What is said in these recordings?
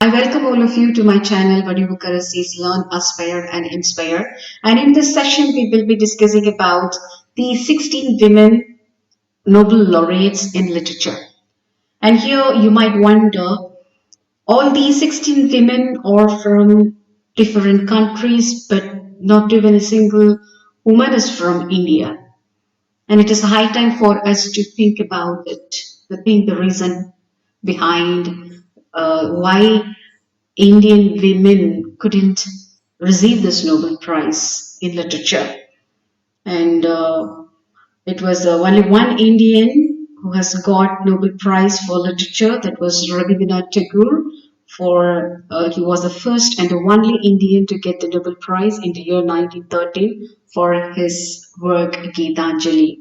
I welcome all of you to my channel Vadivukarasis Learn, Aspire and Inspire. And in this session, we will be discussing about the 16 women Nobel laureates in literature. And here you might wonder, all these 16 women are from different countries, but not even a single woman is from India. And it is high time for us to think about it, to think the reason behind why Indian women couldn't receive this Nobel Prize in literature. And it was only one Indian who has got Nobel Prize for literature. That was Rabindranath Tagore. He was the first and the only Indian to get the Nobel Prize in the year 1913 for his work Gitanjali.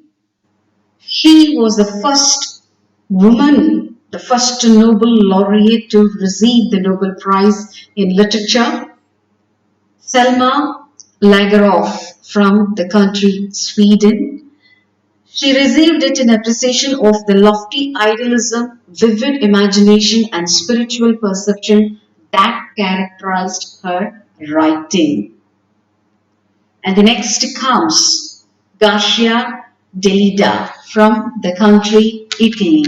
She was the first woman, the first Nobel laureate to receive the Nobel Prize in literature. Selma Lagerlof from the country Sweden. She received it in appreciation of the lofty idealism, vivid imagination, and spiritual perception that characterized her writing. And the next comes Grazia Deledda from the country Italy.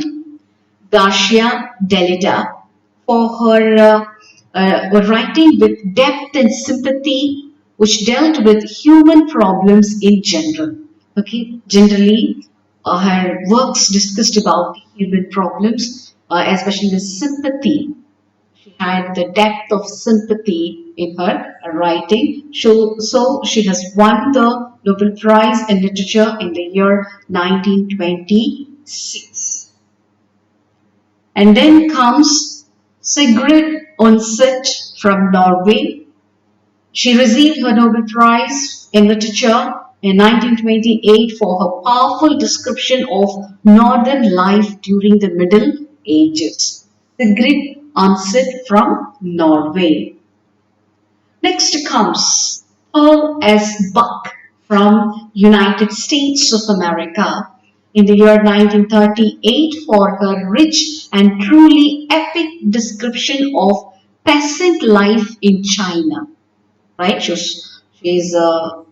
Grazia Deledda for her writing with depth and sympathy, which dealt with human problems in general. Okay, generally, her works discussed about human problems, especially the sympathy. She had the depth of sympathy in her writing. So she has won the Nobel Prize in Literature in the year 1926. And then comes Sigrid Undset from Norway. She received her Nobel Prize in Literature in 1928 for her powerful description of northern life during the Middle Ages. Sigrid Undset from Norway. Next comes S.Buck from United States of America in the year 1938 for her rich and truly epic description of peasant life in China. Right? She's a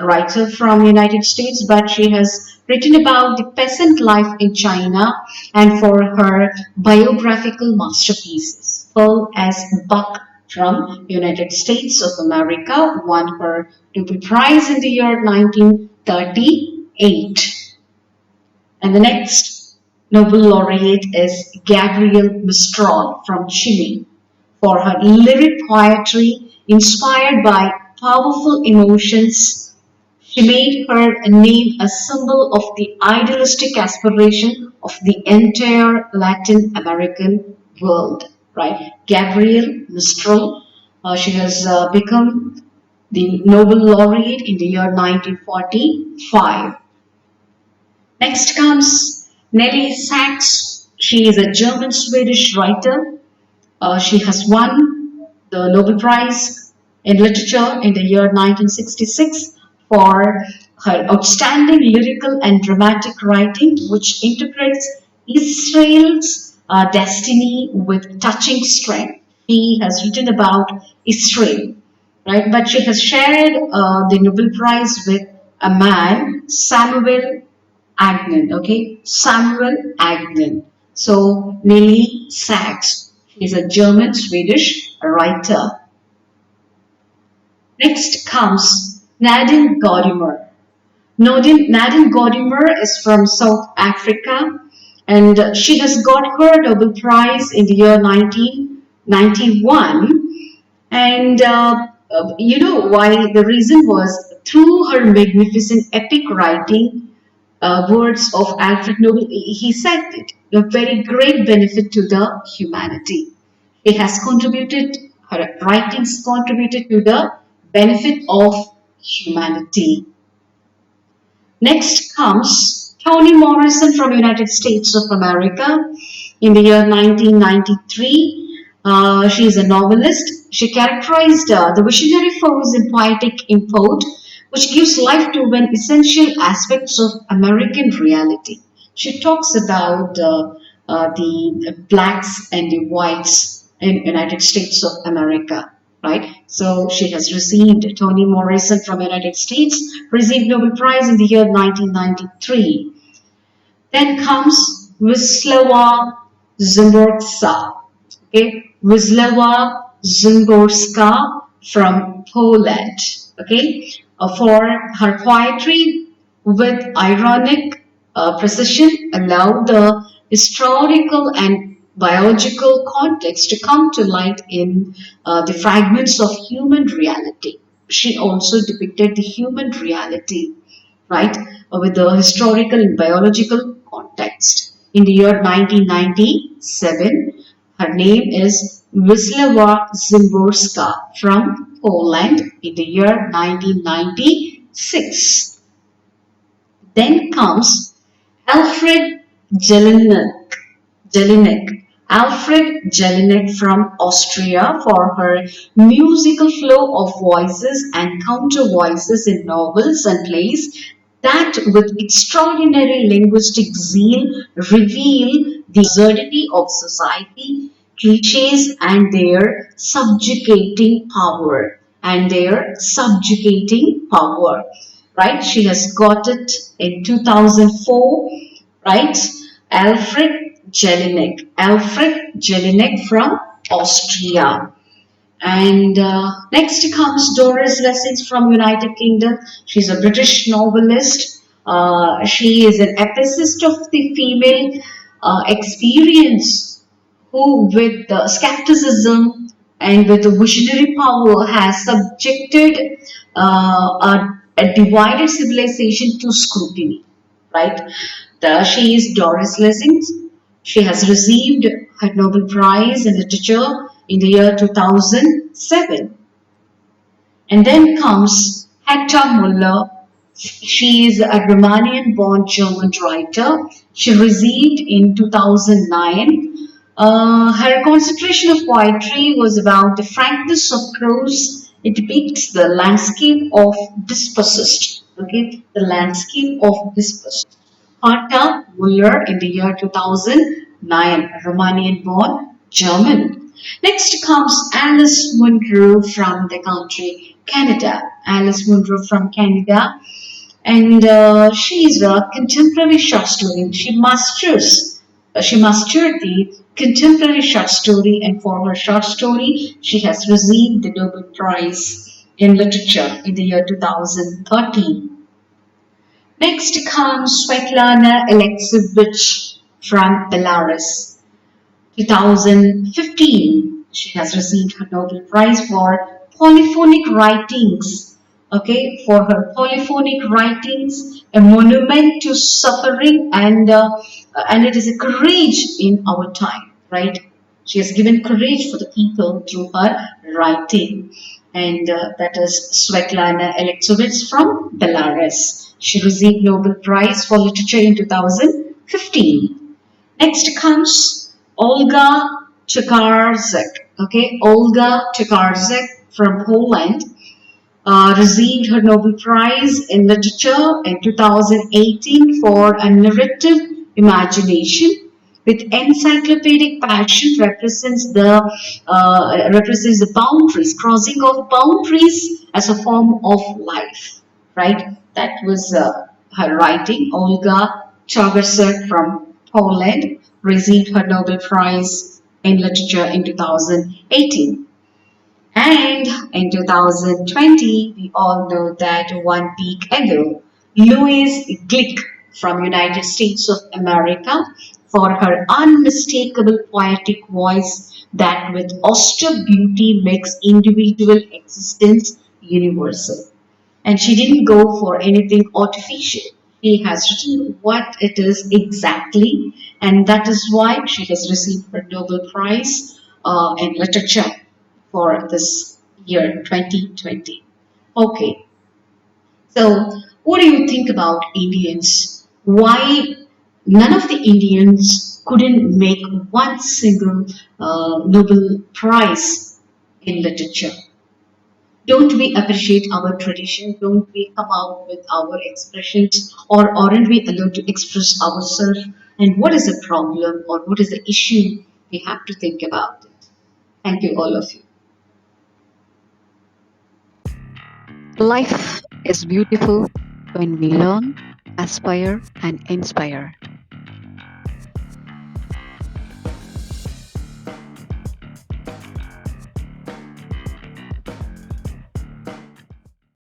writer from United States, but she has written about the peasant life in China and for her biographical masterpieces. S.Buck from United States of America won her Nobel Prize in the year 1938. And the next Nobel laureate is Gabriela Mistral from Chile for her lyric poetry inspired by powerful emotions. She made her name a symbol of the idealistic aspiration of the entire Latin American world. Right, Gabriela Mistral. She has become the Nobel laureate in the year 1945. Next comes Nelly Sachs. She is a German-Swedish writer. She has won the Nobel Prize in Literature in the year 1966 for her outstanding lyrical and dramatic writing, which interprets Israel's destiny with touching strength. She has written about Israel, right? But she has shared the Nobel Prize with a man, Samuel Agnew, okay? Samuel Agnew. So, Nelly Sachs, she is a German-Swedish writer. Next comes Nadine Gordimer. Nadine Gordimer is from South Africa and she has got her Nobel Prize in the year 1991. And you know why? The reason was through her magnificent epic writing, words of Alfred Nobel, he said it, a very great benefit to the humanity. It has contributed, her writings contributed to the benefit of humanity. Next comes Toni Morrison from United States of America in the year 1993. She is a novelist. She characterized the visionary force in poetic import, which gives life to an essential aspects of American reality. She talks about the blacks and the whites in United States of America, right? So she has received Toni Morrison from United States, received Nobel Prize in the year 1993. Then comes Wislawa Szymborska. Okay, Wislawa Szymborska from Poland. Okay, for her poetry with ironic precision allowed the historical and biological context to come to light in the fragments of human reality. She also depicted the human reality, right, with the historical and biological context. In the year 1997, her name is Wislawa Szymborska from Poland in the year 1996. Then comes Alfred Jelinek. Jelinek. Alfred Jelinek from Austria for her musical flow of voices and counter voices in novels and plays that with extraordinary linguistic zeal reveal the absurdity of society, cliches and their subjugating power, right? She has got it in 2004, right? Alfred Jelinek from Austria. And next comes Doris Lessing from United Kingdom. She's a British novelist. She is an ethicist of the female experience who, with skepticism and with a visionary power, has subjected a divided civilization to scrutiny, right? She is Doris Lessing. She has received her Nobel Prize in Literature in the year 2007. And then comes Hector Muller. She is a Romanian born German writer. She received in 2009. Her concentration of poetry was about the frankness of prose. It depicts the landscape of dispossessed. Okay, the landscape of dispossessed. Herta Muller in the year 2009, Romanian born German. Next comes Alice Munro from the country Canada. Alice Munro from Canada, and she is a contemporary short story. She mastered the contemporary short story, and for her short story, she has received the Nobel Prize in Literature in the year 2013. Next comes Svetlana Alexievich from Belarus. 2015, she has received her Nobel Prize for polyphonic writings. Okay, for her polyphonic writings, a monument to suffering, and it is a courage in our time, right? She has given courage for the people through her writing, and that is Svetlana Alexievich from Belarus. She received Nobel Prize for Literature in 2015. Next comes Olga Krka. Okay, Olga Krka from Poland received her Nobel Prize in Literature in 2018 for a narrative imagination with encyclopedic passion represents the boundaries, crossing of boundaries as a form of life. Right? That was her writing. Olga Krka from Poland received her Nobel Prize in Literature in 2018. And in 2020, we all know that 1 week ago, Louise Gluck from United States of America for her unmistakable poetic voice that with austere beauty makes individual existence universal. And she didn't go for anything artificial. She has written what it is exactly, and that is why she has received her Nobel Prize in Literature for this year 2020. Okay, so what do you think about Indians? Why none of the Indians couldn't make one single Nobel Prize in literature? Don't we appreciate our tradition? Don't we come out with our expressions, or aren't we allowed to express ourselves? And what is the problem, or what is the issue we have to think about it? Thank you, all of you. Life is beautiful when we learn, aspire, and inspire.